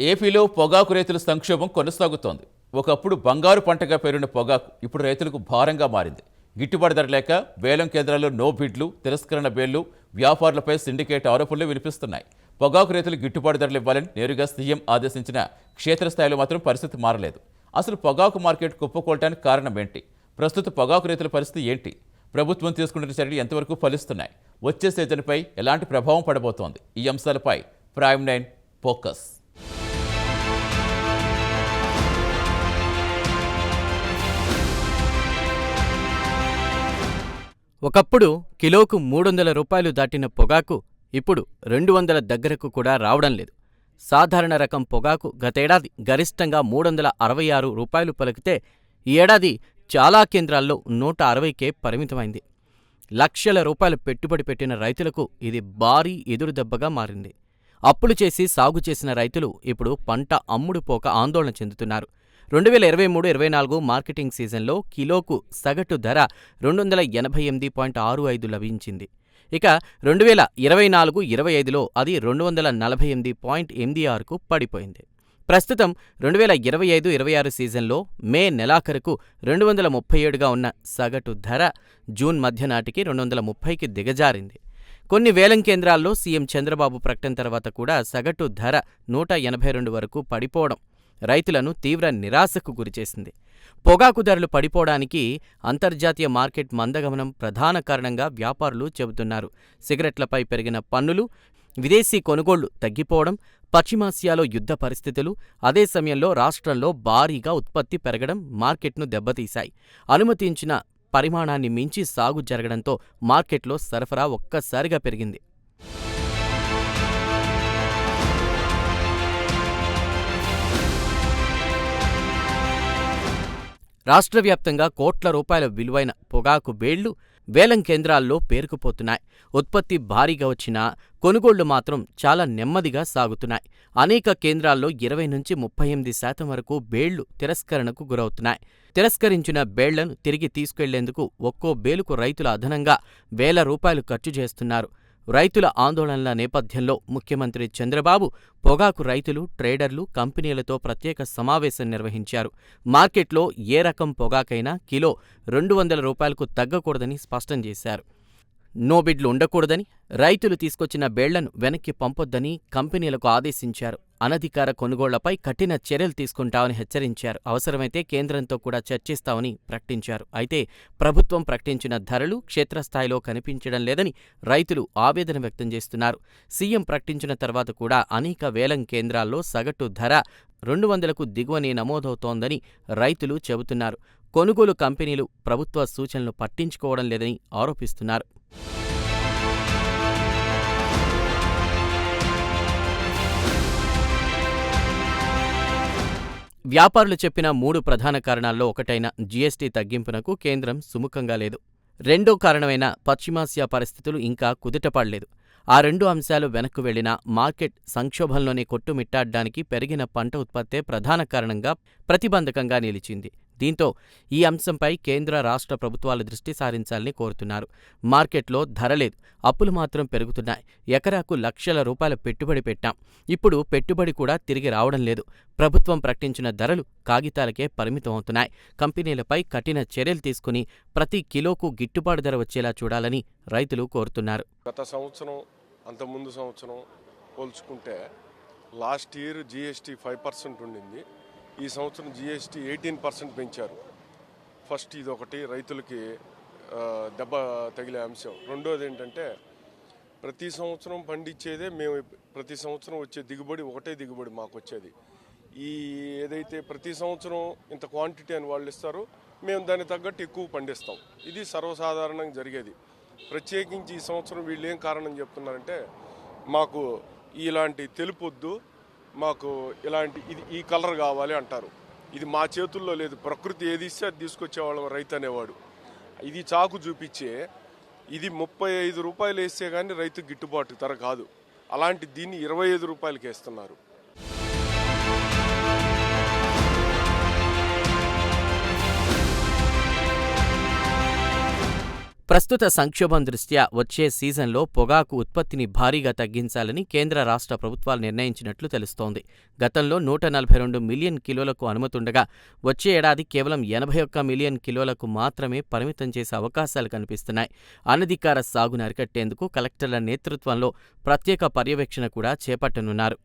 ఏపీలో పొగాకు రైతుల సంక్షోభం కొనసాగుతోంది. ఒకప్పుడు బంగారు పంటగా పేరున్న పొగాకు ఇప్పుడు రైతులకు భారంగా మారింది. గిట్టుబాటు ధర లేక వేలం కేంద్రాల్లో నో బిడ్లు, తిరస్కరణ బేళ్లు, వ్యాపారులపై సిండికేట్ ఆరోపణలు వినిపిస్తున్నాయి. పొగాకు రైతులు గిట్టుబాటు ధరలు ఇవ్వాలని నేరుగా సీఎం ఆదేశించిన క్షేత్రస్థాయిలో మాత్రం పరిస్థితి మారలేదు. అసలు పొగాకు మార్కెట్ కుప్పకూలటానికి కారణం ఏంటి? ప్రస్తుత పొగాకు రైతుల పరిస్థితి ఏంటి? ప్రభుత్వం తీసుకుంటున్న చర్యలు ఎంతవరకు ఫలిస్తున్నాయి? వచ్చే సీజన్పై ఎలాంటి ప్రభావం పడబోతోంది? ఈ అంశాలపై ప్రైమ్ 9 ఫోకస్. ఒకప్పుడు కిలోకు 300 రూపాయలు దాటిన పొగాకు ఇప్పుడు 200 దగ్గరకు కూడా రావడం లేదు. సాధారణ రకం పొగాకు గతేడాది గరిష్టంగా 366 రూపాయలు పలికితే ఈ ఏడాది చాలా కేంద్రాల్లో 160కే పరిమితమైంది. లక్షల రూపాయలు పెట్టుబడి పెట్టిన రైతులకు ఇది భారీ ఎదురుదెబ్బగా మారింది. అప్పులు చేసి సాగు చేసిన రైతులు ఇప్పుడు పంట అమ్ముడుపోక ఆందోళన చెందుతున్నారు. 2023-24 మార్కెటింగ్ సీజన్లో కిలోకు సగటు ధర 288.65 లభించింది. ఇక 2024-25లో అది 248.86కు పడిపోయింది. ప్రస్తుతం 2025-26 సీజన్లో మే నెలాఖరుకు 237గా ఉన్న సగటు ధర జూన్ మధ్య నాటికి 230కి దిగజారింది. కొన్ని వేలం కేంద్రాల్లో సీఎం చంద్రబాబు ప్రకటన తర్వాత కూడా సగటు ధర 182 వరకు పడిపోవడం రైతులను తీవ్ర నిరాశకు గురిచేసింది. పొగాకు ధరలు పడిపోవడానికి అంతర్జాతీయ మార్కెట్ మందగమనం ప్రధాన కారణంగా వ్యాపారులు చెబుతున్నారు. సిగరెట్లపై పెరిగిన పన్నులు, విదేశీ కొనుగోళ్లు తగ్గిపోవడం, పశ్చిమాసియాలో యుద్ధ పరిస్థితులు, అదే సమయంలో రాష్ట్రంలో భారీగా ఉత్పత్తి పెరగడం మార్కెట్ను దెబ్బతీశాయి. అనుమతించిన పరిమాణాన్ని మించి సాగు జరగడంతో మార్కెట్లో సరఫరా ఒక్కసారిగా పెరిగింది. రాష్ట్ర వ్యాప్తంగా కోట్ల రూపాయల విలువైన పొగాకు బేళ్లు వేలం కేంద్రాల్లో పేరుకుపోతున్నాయి. ఉత్పత్తి భారీగా వచ్చినా కొనుగోళ్లు మాత్రం చాలా నెమ్మదిగా సాగుతున్నాయి. అనేక కేంద్రాల్లో 20-38% వరకు బేళ్లు తిరస్కరణకు గురవుతున్నాయి. తిరస్కరించిన బేళ్లను తిరిగి తీసుకెళ్లేందుకు ఒక్కో బేలుకు రైతులు అదనంగా ₹1,000 ఖర్చు చేస్తున్నారు. రైతుల ఆందోళనల నేపథ్యంలో ముఖ్యమంత్రి చంద్రబాబు పొగాకు రైతులు, ట్రేడర్లు, కంపెనీలతో ప్రత్యేక సమావేశం నిర్వహించారు. మార్కెట్లో ఏ రకం పొగాకైనా కిలో ₹200కు తగ్గకూడదని స్పష్టం చేశారు. నో బిడ్లు ఉండకూడదని, రైతులు తీసుకొచ్చిన బేళ్లను వెనక్కి పంపొద్దని కంపెనీలకు ఆదేశించారు. అనధికార కొనుగోళ్లపై కఠిన చర్యలు తీసుకుంటామని హెచ్చరించారు. అవసరమైతే కేంద్రంతో కూడా చర్చిస్తామని ప్రకటించారు. అయితే ప్రభుత్వం ప్రకటించిన ధరలు క్షేత్రస్థాయిలో కనిపించడం లేదని రైతులు ఆవేదన వ్యక్తం చేస్తున్నారు. సీఎం ప్రకటించిన తర్వాత కూడా అనేక వేలం కేంద్రాల్లో సగటు ధర 200కు దిగువనే నమోదవుతోందని రైతులు చెబుతున్నారు. కొనుగోలు కంపెనీలు ప్రభుత్వ సూచనలు పట్టించుకోవడం లేదని ఆరోపిస్తున్నారు. వ్యాపారులు చెప్పిన 3 ప్రధాన కారణాల్లో ఒకటైన జీఎస్టీ తగ్గింపునకు కేంద్రం సుముఖంగా లేదు. రెండో కారణమైన పశ్చిమాసియా పరిస్థితులు ఇంకా కుదుటపడలేదు. ఆ 2 అంశాలు వెనక్కు వెళ్లినా మార్కెట్ సంక్షోభంలోనే కొట్టుమిట్టాడడానికి పెరిగిన పంట ఉత్పత్తే ప్రధాన కారణంగా ప్రతిబంధకంగా నిలిచింది. దీంతో ఈ అంశంపై కేంద్ర, రాష్ట్ర ప్రభుత్వాలు దృష్టి సారించాలని కోరుతున్నారు. మార్కెట్లో ధర లేదు, అప్పులు మాత్రం పెరుగుతున్నాయి. ఎకరాకు లక్షల రూపాయల పెట్టుబడి పెట్టాం. ఇప్పుడు పెట్టుబడి కూడా తిరిగి రావడం లేదు. ప్రభుత్వం ప్రకటించిన ధరలు కాగితాలకే పరిమితమవుతున్నాయి. కంపెనీలపై కఠిన చర్యలు తీసుకుని ప్రతి కిలోకు గిట్టుబాటు ధర వచ్చేలా చూడాలని రైతులు కోరుతున్నారు. గత సంవత్సరం, అంతకుముందు సంవత్సరం పోల్చుకుంటే లాస్ట్ ఇయర్ జీఎస్టీ 5% ఉండింది. ఈ సంవత్సరం జీఎస్టీ 18% పెంచారు. ఫస్ట్ ఇది ఒకటి రైతులకి దెబ్బ తగిలే అంశం. రెండోది ఏంటంటే ప్రతి సంవత్సరం పండించేదే మేము, ప్రతి సంవత్సరం వచ్చే దిగుబడి ఒకటే దిగుబడి మాకు వచ్చేది. ఈ ఏదైతే ప్రతి సంవత్సరం ఇంత క్వాంటిటీ అని వాళ్ళు ఇస్తారో మేము దానికి తగ్గట్టు ఎక్కువ పండిస్తాం. ఇది సర్వసాధారణంగా జరిగేది. ప్రత్యేకించి ఈ సంవత్సరం వీళ్ళు ఏం కారణం చెప్తున్నారంటే మాకు ఇలాంటి తెలుపొద్దు, మాకు ఇలాంటి ఈ కలర్ కావాలి అంటారు. ఇది మా చేతుల్లో లేదు. ప్రకృతి ఏది ఇస్తే అది తీసుకొచ్చేవాళ్ళం రైతు అనేవాడు. ఇది చాకు చూపించే ఇది 35 రూపాయలు వేస్తే కానీ రైతు గిట్టుబాటు ధర కాదు. అలాంటి దీన్ని 25 రూపాయలకి వేస్తున్నారు. ప్రస్తుత సంక్షోభం దృష్ట్యా వచ్చే సీజన్లో పొగాకు ఉత్పత్తిని భారీగా తగ్గించాలని కేంద్ర రాష్ట్ర ప్రభుత్వాలు నిర్ణయించినట్లు తెలుస్తోంది. గతంలో 142 మిలియన్ కిలోలకు అనుమతుండగా వచ్చే ఏడాది కేవలం 81 మిలియన్ కిలోలకు మాత్రమే పరిమితం చేసే అవకాశాలు కనిపిస్తున్నాయి. అనధికార సాగును అరికట్టేందుకు కలెక్టర్ల నేతృత్వంలో ప్రత్యేక పర్యవేక్షణ కూడా చేపట్టనున్నారు.